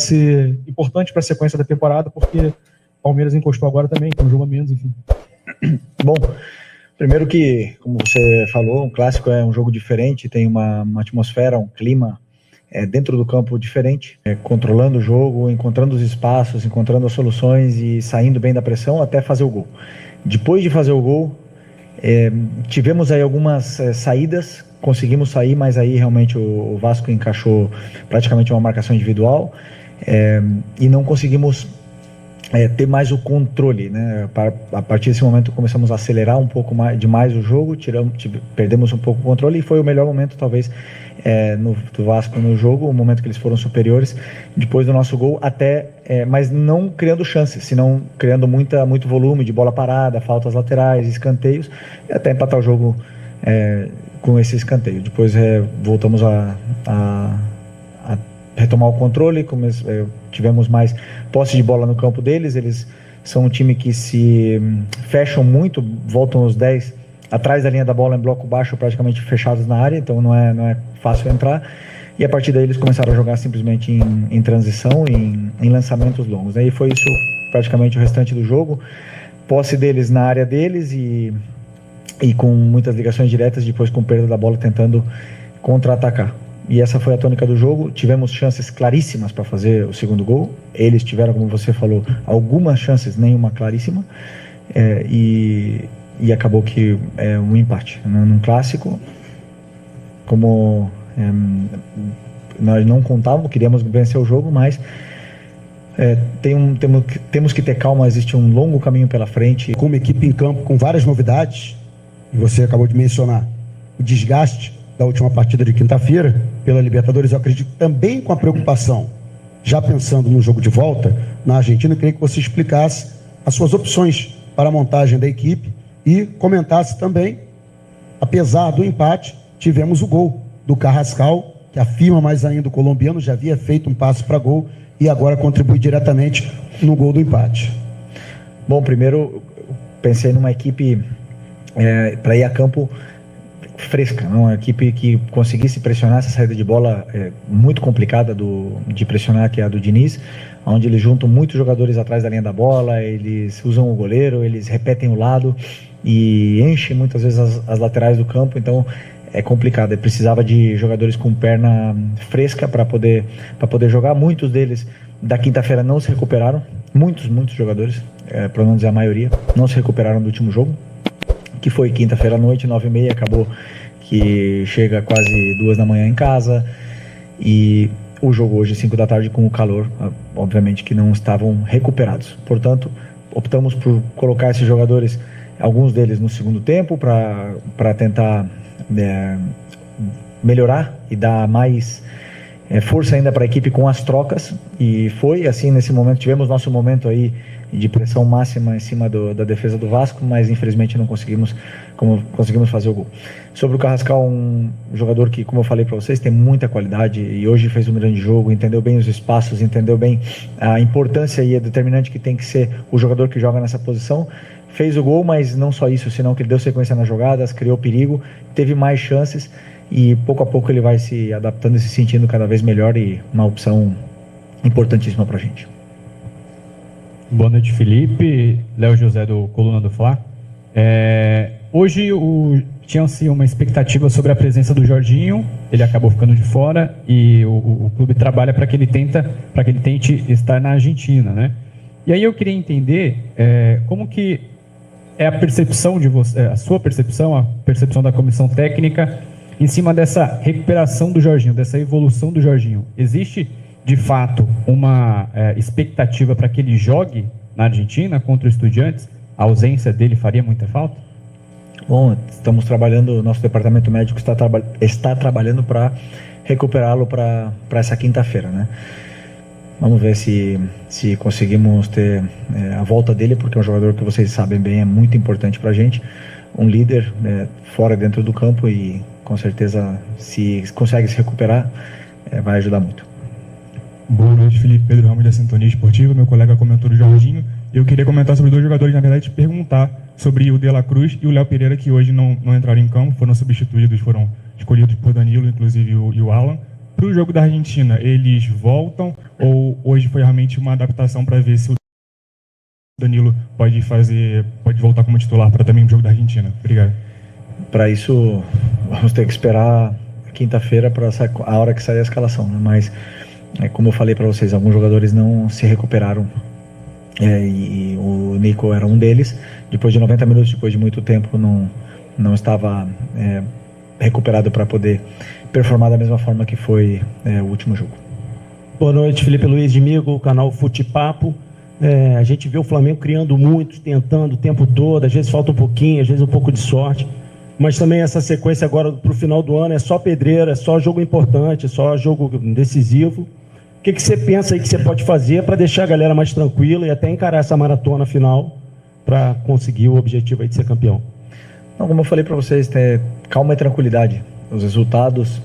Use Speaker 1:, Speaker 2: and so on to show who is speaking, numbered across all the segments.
Speaker 1: ser importante para a sequência da temporada, porque o Palmeiras encostou agora também, com um jogo a menos, enfim.
Speaker 2: Bom, primeiro que, como você falou, um clássico é um jogo diferente, tem uma atmosfera, um clima dentro do campo diferente, controlando o jogo, encontrando os espaços, encontrando as soluções e saindo bem da pressão até fazer o gol. Depois de fazer o gol, tivemos aí algumas saídas, conseguimos sair, mas aí realmente o Vasco encaixou praticamente uma marcação individual e não conseguimos ter mais o controle, né? A partir desse momento começamos a acelerar um pouco demais o jogo, perdemos um pouco o controle e foi o melhor momento talvez do Vasco no jogo, o momento que eles foram superiores depois do nosso gol, mas não criando chances, senão criando muito volume de bola parada, faltas laterais, escanteios, e até empatar o jogo com esse escanteio. Depois voltamos a retomar o controle, tivemos mais posse de bola no campo deles. Eles são um time que se fecham muito, voltam os 10 atrás da linha da bola em bloco baixo, praticamente fechados na área, então não é fácil entrar, e a partir daí eles começaram a jogar simplesmente em transição, em lançamentos longos, e foi isso praticamente o restante do jogo, posse deles na área deles e com muitas ligações diretas, depois com perda da bola tentando contra-atacar. E essa foi a tônica do jogo. Tivemos chances claríssimas para fazer o segundo gol. Eles tiveram, como você falou, algumas chances, nenhuma claríssima. E acabou que um empate. Num clássico, como nós não contávamos, queríamos vencer o jogo, mas temos que ter calma. Existe um longo caminho pela frente.
Speaker 3: Com uma equipe em campo com várias novidades, e você acabou de mencionar o desgaste da última partida de quinta-feira pela Libertadores, eu acredito também com a preocupação, já pensando no jogo de volta na Argentina. Eu queria que você explicasse as suas opções para a montagem da equipe e comentasse também, apesar do empate, tivemos o gol do Carrascal, que afirma mais ainda o colombiano, já havia feito um passe para gol e agora contribui diretamente no gol do empate.
Speaker 2: Bom, primeiro pensei numa equipe para ir a campo fresca, uma equipe que conseguisse pressionar essa saída de bola muito complicada de pressionar, que é a do Diniz, onde eles juntam muitos jogadores atrás da linha da bola, eles usam o goleiro, eles repetem o lado e enchem muitas vezes as laterais do campo, então é complicado. Eu precisava de jogadores com perna fresca para poder jogar. Muitos deles da quinta-feira não se recuperaram, muitos jogadores, para não dizer a maioria, não se recuperaram do último jogo, que foi quinta-feira à noite, 9h30, acabou que chega quase 2 da manhã em casa, e o jogo hoje 5 da tarde com o calor, obviamente que não estavam recuperados. Portanto, optamos por colocar esses jogadores, alguns deles no segundo tempo, para tentar melhorar e dar mais força ainda para a equipe com as trocas, e foi assim. Nesse momento tivemos nosso momento aí de pressão máxima em cima da defesa do Vasco, mas infelizmente não conseguimos fazer o gol. Sobre o Carrascal, um jogador que, como eu falei para vocês, tem muita qualidade e hoje fez um grande jogo, entendeu bem os espaços, entendeu bem a importância e a determinante que tem que ser o jogador que joga nessa posição. Fez o gol, mas não só isso, senão que ele deu sequência nas jogadas, criou perigo, teve mais chances e pouco a pouco ele vai se adaptando e se sentindo cada vez melhor, e uma opção importantíssima para a gente.
Speaker 4: Boa noite, Felipe. Léo José, do Coluna do Fla. Hoje tinha-se uma expectativa sobre a presença do Jorginho, ele acabou ficando de fora e o clube trabalha para que ele tente estar na Argentina, né? E aí eu queria entender como que é a percepção de você, a sua percepção, a percepção da comissão técnica em cima dessa recuperação do Jorginho, dessa evolução do Jorginho. Existe de fato uma expectativa para que ele jogue na Argentina contra o Estudiantes? A ausência dele faria muita falta?
Speaker 2: Bom, estamos trabalhando, nosso departamento médico está trabalhando para recuperá-lo para essa quinta-feira, né? Vamos ver se conseguimos ter a volta dele, porque é um jogador que vocês sabem bem, é muito importante para a gente, um líder fora e dentro do campo, e com certeza, se consegue se recuperar, vai ajudar muito.
Speaker 5: Boa noite, Felipe. Pedro Ramos, da Sintonia Esportiva. Meu colega comentou do Jorginho. Eu queria comentar sobre 2 jogadores, na verdade, te perguntar sobre o De La Cruz e o Léo Pereira, que hoje não entraram em campo, foram substituídos, foram escolhidos por Danilo, inclusive e o Alan. para o jogo da Argentina, eles voltam ou hoje foi realmente uma adaptação para ver se o Danilo pode voltar como titular para também o jogo da Argentina? Obrigado.
Speaker 2: Para isso, vamos ter que esperar quinta-feira para a hora que sair a escalação, né? Mas, como eu falei para vocês, alguns jogadores não se recuperaram, e o Nico era um deles. Depois de 90 minutos, depois de muito tempo, não estava recuperado para poder performar da mesma forma que foi o último jogo.
Speaker 6: Boa noite, Felipe Luiz de Migo, canal Futepapo. A gente vê o Flamengo criando muito, tentando o tempo todo, às vezes falta um pouquinho, às vezes um pouco de sorte, mas também essa sequência agora para o final do ano é só pedreira, é só jogo importante, é só jogo decisivo. O que você pensa aí que você pode fazer para deixar a galera mais tranquila e até encarar essa maratona final para conseguir o objetivo aí de ser campeão?
Speaker 2: Não, como eu falei para vocês, ter calma e tranquilidade. Os resultados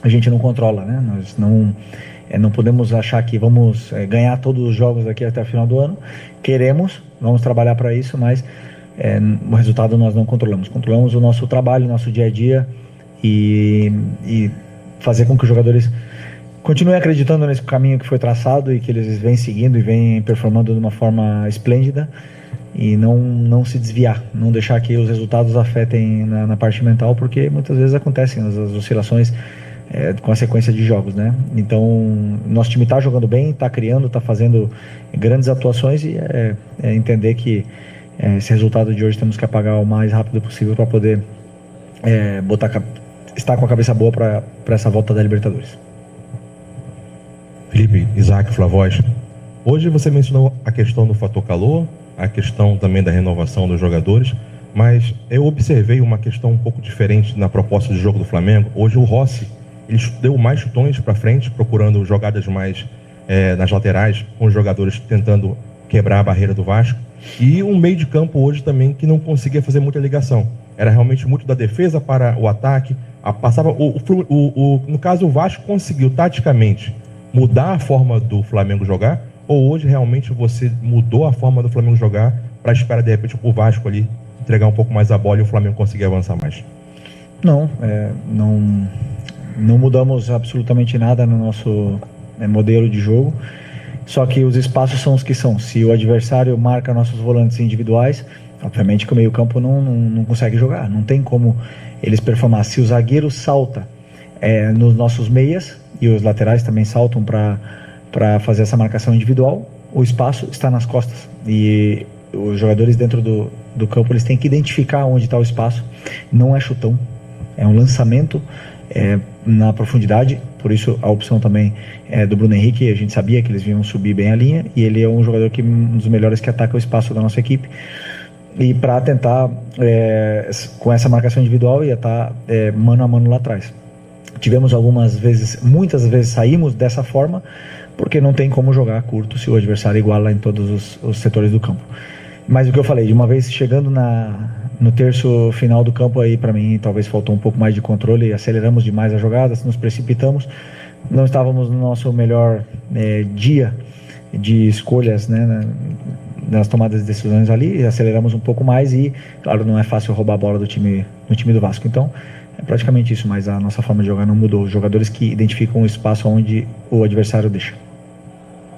Speaker 2: a gente não controla, né? Nós não podemos achar que vamos ganhar todos os jogos daqui até o final do ano. Queremos, vamos trabalhar para isso, mas o resultado nós não controlamos. Controlamos o nosso trabalho, o nosso dia a dia e fazer com que os jogadores continuem acreditando nesse caminho que foi traçado e que eles vêm seguindo e vêm performando de uma forma esplêndida e não se desviar, não deixar que os resultados afetem na parte mental, porque muitas vezes acontecem as oscilações com a sequência de jogos, né? Então, nosso time está jogando bem, está criando, está fazendo grandes atuações e entender que esse resultado de hoje temos que apagar o mais rápido possível para poder estar com a cabeça boa para essa volta da Libertadores.
Speaker 7: Felipe, Isaac, Flavoz, hoje você mencionou a questão do fator calor, a questão também da renovação dos jogadores, mas eu observei uma questão um pouco diferente na proposta de jogo do Flamengo. Hoje o Rossi, ele deu mais chutões para frente, procurando jogadas mais nas laterais, com os jogadores tentando quebrar a barreira do Vasco, e um meio de campo hoje também que não conseguia fazer muita ligação. Era realmente muito da defesa para o ataque, no caso o Vasco conseguiu taticamente mudar a forma do Flamengo jogar, ou hoje realmente você mudou a forma do Flamengo jogar para esperar de repente o Vasco ali entregar um pouco mais a bola e o Flamengo conseguir avançar mais?
Speaker 2: Não mudamos absolutamente nada no nosso modelo de jogo, só que os espaços são os que são. Se o adversário marca nossos volantes individuais, obviamente que o meio campo não consegue jogar, não tem como eles performar. Se o zagueiro salta nos nossos meias e os laterais também saltam para fazer essa marcação individual, o espaço está nas costas e os jogadores dentro do campo eles têm que identificar onde está o espaço. Não é chutão, é um lançamento na profundidade. Por isso a opção também do Bruno Henrique. A gente sabia que eles iam subir bem a linha e ele é um jogador um dos melhores que ataca o espaço da nossa equipe, e para tentar com essa marcação individual ia estar mano a mano lá atrás. Tivemos muitas vezes saímos dessa forma, porque não tem como jogar curto se o adversário iguala em todos os setores do campo. Mas o que eu falei, de uma vez chegando no terço final do campo, aí para mim talvez faltou um pouco mais de controle, aceleramos demais as jogadas, nos precipitamos, não estávamos no nosso melhor dia de escolhas, né, nas tomadas de decisões ali, aceleramos um pouco mais e, claro, não é fácil roubar a bola do time do Vasco. Então, é praticamente isso, mas a nossa forma de jogar não mudou. Os jogadores que identificam o espaço onde o adversário deixa.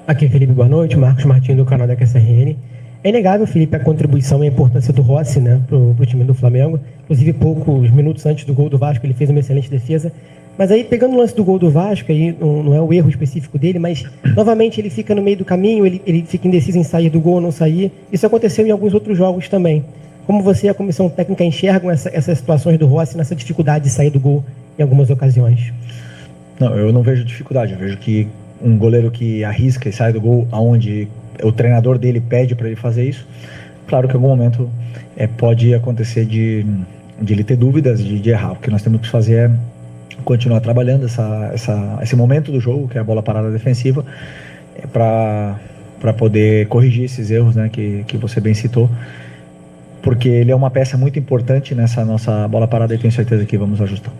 Speaker 8: Aqui é Felipe, boa noite. Marcos Martins, do canal da QSRN. É inegável, Felipe, a contribuição e a importância do Rossi, né, pro time do Flamengo. Inclusive, poucos minutos antes do gol do Vasco, ele fez uma excelente defesa. Mas aí, pegando o lance do gol do Vasco, aí não é o erro específico dele, mas novamente ele fica no meio do caminho, ele fica indeciso em sair do gol ou não sair. Isso aconteceu em alguns outros jogos também. Como você e a comissão técnica enxergam essas situações do Rossi nessa dificuldade de sair do gol em algumas ocasiões?
Speaker 2: Não, eu não vejo dificuldade. Eu vejo que um goleiro que arrisca e sai do gol aonde o treinador dele pede para ele fazer isso, claro que em algum momento pode acontecer de ele ter dúvidas, de errar. O que nós temos que fazer é continuar trabalhando esse momento do jogo, que é a bola parada defensiva, para poder corrigir esses erros, né, que você bem citou, porque ele é uma peça muito importante nessa nossa bola parada e tenho certeza que vamos ajustar.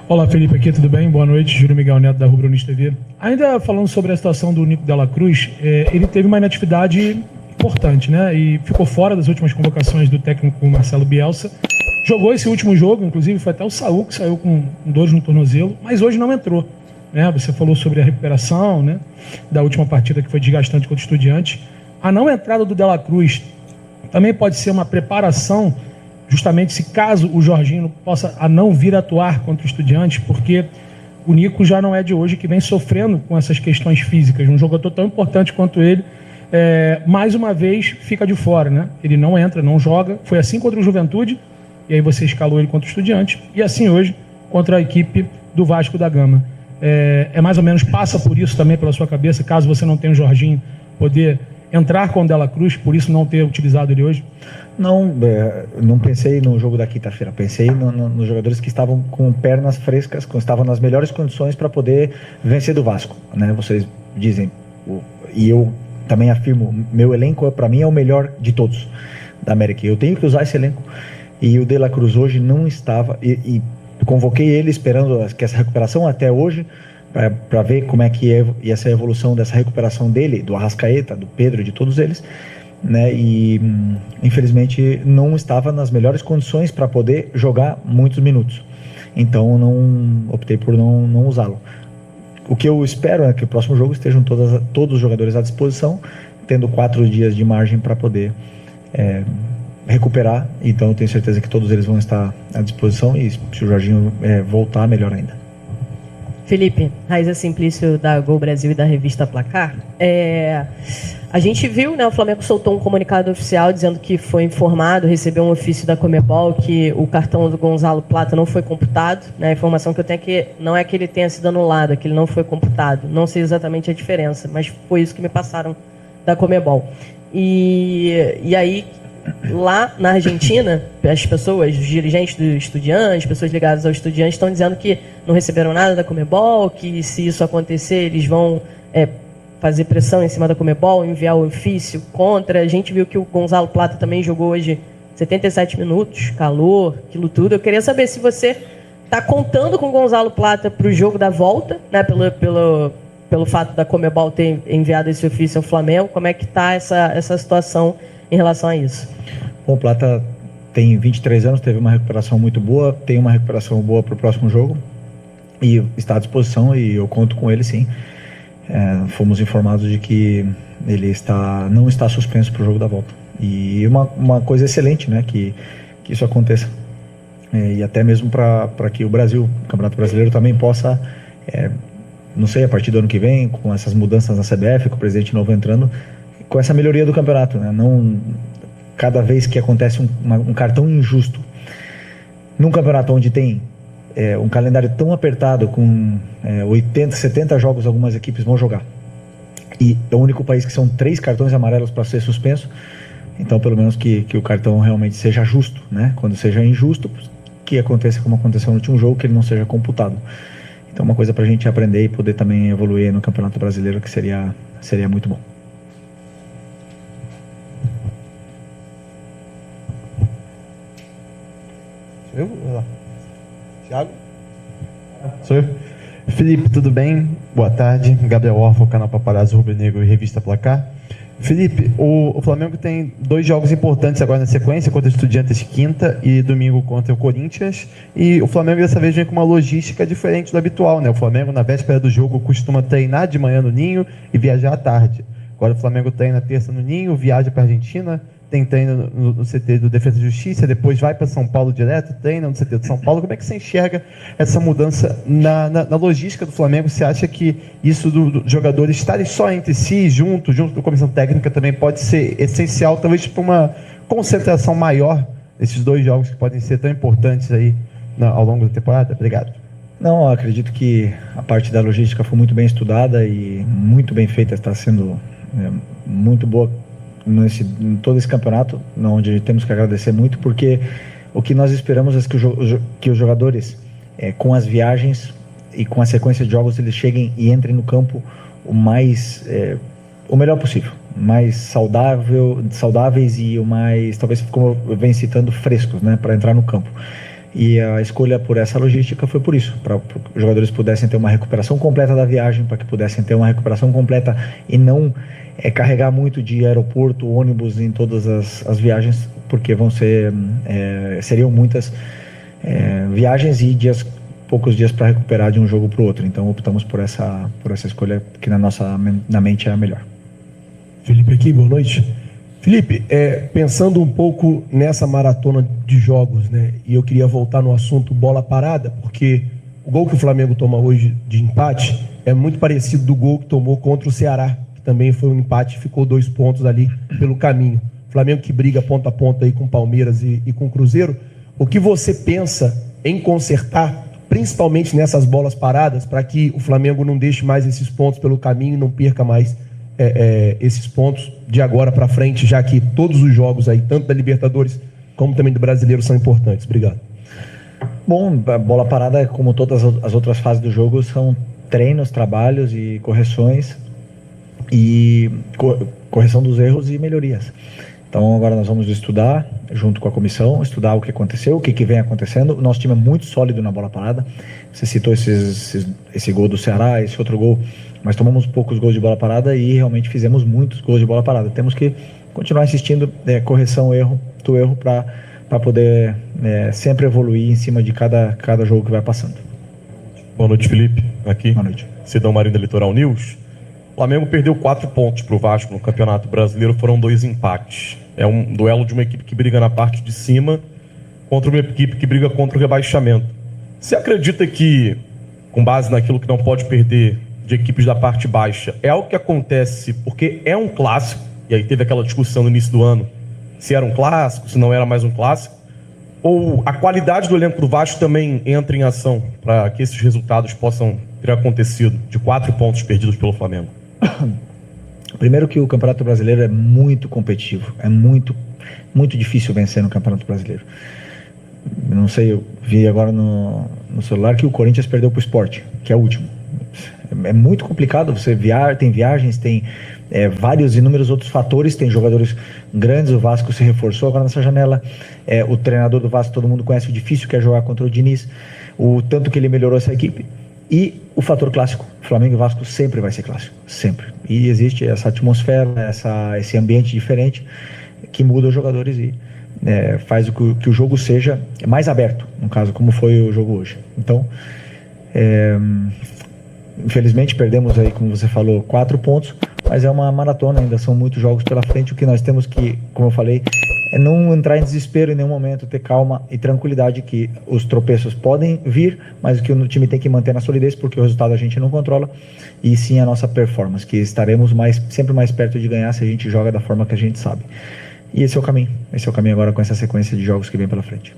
Speaker 1: Olá, Felipe, aqui, tudo bem? Boa noite, Júlio Miguel Neto da Rubro News TV. Ainda falando sobre a situação do Nico Dela Cruz, ele teve uma inatividade importante, né? E ficou fora das últimas convocações do técnico Marcelo Bielsa. jogou esse último jogo, inclusive foi até o Saúl que saiu com dores no tornozelo, mas hoje não entrou. Né? Você falou sobre a recuperação, né, da última partida que foi desgastante contra o Estudiantes. A não entrada do De La Cruz também pode ser uma preparação, justamente se caso o Jorginho possa a não vir atuar contra o Estudiantes, porque o Nico já não é de hoje que vem sofrendo com essas questões físicas. Um jogador tão importante quanto ele, mais uma vez, fica de fora. Né? Ele não entra, não joga. Foi assim contra o Juventude, e aí você escalou ele contra o Estudiantes, e assim hoje contra a equipe do Vasco da Gama. Mais ou menos, passa por isso também pela sua cabeça, caso você não tenha o Jorginho, poder entrar com o De La Cruz, por isso não ter utilizado ele hoje?
Speaker 2: Não pensei no jogo da quinta-feira, pensei nos jogadores que estavam com pernas frescas, que estavam nas melhores condições para poder vencer do Vasco, né? Vocês dizem, e eu também afirmo, meu elenco para mim é o melhor de todos da América, eu tenho que usar esse elenco, e o De La Cruz hoje não estava, e convoquei ele esperando que essa recuperação até hoje, para ver como é que ia ser a evolução dessa recuperação dele, do Arrascaeta, do Pedro, de todos eles, né? E infelizmente não estava nas melhores condições para poder jogar muitos minutos, então optei por não usá-lo. O que eu espero é que o próximo jogo estejam todos os jogadores à disposição, tendo 4 dias de margem para poder recuperar, então eu tenho certeza que todos eles vão estar à disposição, e se o Jorginho voltar, melhor ainda.
Speaker 9: Felipe, Raiza Simplício da Gol Brasil e da revista Placar. A gente viu, né, o Flamengo soltou um comunicado oficial dizendo que foi informado, recebeu um ofício da Conmebol que o cartão do Gonzalo Plata não foi computado. Né, a informação que eu tenho é que não é que ele tenha sido anulado, é que ele não foi computado. Não sei exatamente a diferença, mas foi isso que me passaram da Conmebol. E aí, lá na Argentina, as pessoas, os dirigentes do Estudiantes, pessoas ligadas ao Estudiantes, estão dizendo que não receberam nada da Conmebol, que se isso acontecer, eles vão fazer pressão em cima da Conmebol, enviar o ofício contra. A gente viu que o Gonzalo Plata também jogou hoje 77 minutos, calor, aquilo tudo. Eu queria saber se você está contando com o Gonzalo Plata para o jogo da volta, né, pelo fato da Conmebol ter enviado esse ofício ao Flamengo. Como é que está essa situação em relação a isso?
Speaker 2: Bom, o Plata tem 23 anos, teve uma recuperação muito boa, tem uma recuperação boa para o próximo jogo e está à disposição, e eu conto com ele, sim. Fomos informados de que ele não está suspenso para o jogo da volta, e uma coisa excelente, né, que isso aconteça, e até mesmo para que o Campeonato Brasileiro também possa, não sei, a partir do ano que vem, com essas mudanças na CBF, com o presidente novo entrando, com essa melhoria do campeonato, né? Não, cada vez que acontece um cartão injusto num campeonato onde tem um calendário tão apertado, com 80, 70 jogos, algumas equipes vão jogar, e é o único país que são 3 cartões amarelos para ser suspenso, então pelo menos que o cartão realmente seja justo, né? Quando seja injusto, que aconteça como aconteceu no último jogo, que ele não seja computado. Então uma coisa para a gente aprender e poder também evoluir no Campeonato Brasileiro, que seria muito bom.
Speaker 10: Thiago? Sou eu. Felipe, tudo bem? Boa tarde. Gabriel Orfa, canal Paparazzo Rubro Negro e revista Placar. Felipe, o Flamengo tem 2 jogos importantes agora na sequência, contra o Estudiantes quinta e domingo contra o Corinthians, e o Flamengo dessa vez vem com uma logística diferente do habitual, né? O Flamengo na véspera do jogo costuma treinar de manhã no Ninho e viajar à tarde. Agora o Flamengo treina terça no Ninho, viaja para a Argentina, tem treino no CT do Defesa e Justiça, depois vai para São Paulo direto, treina no CT de São Paulo. Como é que você enxerga essa mudança na logística do Flamengo? Você acha que isso dos jogadores estarem só entre si, junto com a comissão técnica, também pode ser essencial, talvez para uma concentração maior nesses 2 jogos que podem ser tão importantes aí ao longo da temporada? Obrigado.
Speaker 2: Não, acredito que a parte da logística foi muito bem estudada e muito bem feita, está sendo muito boa em todo esse campeonato, onde temos que agradecer muito, porque o que nós esperamos é que os jogadores, com as viagens e com a sequência de jogos, eles cheguem e entrem no campo o melhor possível, mais saudáveis e o mais, talvez, como eu venho citando, frescos, né, para entrar no campo. E a escolha por essa logística foi por isso, para que os jogadores pudessem ter uma recuperação completa da viagem, para que pudessem ter uma recuperação completa e não carregar muito de aeroporto, ônibus em todas as viagens, porque seriam muitas viagens e poucos dias para recuperar de um jogo para o outro. Então optamos por essa escolha que na mente é a melhor.
Speaker 11: Felipe aqui, boa noite. Felipe, pensando um pouco nessa maratona de jogos, né? E eu queria voltar no assunto bola parada, porque o gol que o Flamengo toma hoje de empate é muito parecido do gol que tomou contra o Ceará, que também foi um empate, ficou 2 pontos ali pelo caminho. O Flamengo que briga ponta a ponta aí com o Palmeiras e com o Cruzeiro. O que você pensa em consertar, principalmente nessas bolas paradas, para que o Flamengo não deixe mais esses pontos pelo caminho e não perca mais esses pontos de agora para frente, já que todos os jogos aí, tanto da Libertadores como também do Brasileiro, são importantes. Obrigado.
Speaker 2: Bom, a bola parada, como todas as outras fases do jogo, são treinos, trabalhos e correções e correção dos erros e melhorias. Então agora nós vamos estudar junto com a comissão, estudar o que aconteceu, o que vem acontecendo. O nosso time é muito sólido na bola parada. Você citou esse gol do Ceará, esse outro gol, mas tomamos poucos gols de bola parada e realmente fizemos muitos gols de bola parada. Temos que continuar insistindo, correção do erro para poder sempre evoluir em cima de cada jogo que vai passando.
Speaker 7: Boa noite, Felipe. Aqui,
Speaker 2: boa noite.
Speaker 7: Sidão Marinho da Litoral News. O Flamengo perdeu 4 pontos para o Vasco no Campeonato Brasileiro, foram 2 empates. É um duelo de uma equipe que briga na parte de cima contra uma equipe que briga contra o rebaixamento. Você acredita que, com base naquilo que não pode perder de equipes da parte baixa, é algo que acontece porque é um clássico, e aí teve aquela discussão no início do ano, se era um clássico, se não era mais um clássico, ou a qualidade do elenco do Vasco também entra em ação para que esses resultados possam ter acontecido, de 4 pontos perdidos pelo Flamengo?
Speaker 2: Primeiro que o Campeonato Brasileiro é muito competitivo, é muito, muito difícil vencer no Campeonato Brasileiro. Não sei, eu vi agora no celular que o Corinthians perdeu para o Sport, que é o último. É muito complicado, tem viagens, tem vários inúmeros outros fatores, tem jogadores grandes, o Vasco se reforçou agora nessa janela, o treinador do Vasco todo mundo conhece, o difícil que é jogar contra o Diniz, o tanto que ele melhorou essa equipe. E o fator clássico, Flamengo e Vasco sempre vai ser clássico, sempre. E existe essa atmosfera, esse ambiente diferente que muda os jogadores e faz que o jogo seja mais aberto, no caso, como foi o jogo hoje. Então, infelizmente perdemos aí, como você falou, 4 pontos, mas é uma maratona, ainda são muitos jogos pela frente. O que nós temos que, como eu falei, é não entrar em desespero em nenhum momento, ter calma e tranquilidade, que os tropeços podem vir, mas o que o time tem que manter na solidez, porque o resultado a gente não controla, e sim a nossa performance, que estaremos sempre mais perto de ganhar se a gente joga da forma que a gente sabe. E esse é o caminho agora com essa sequência de jogos que vem pela frente.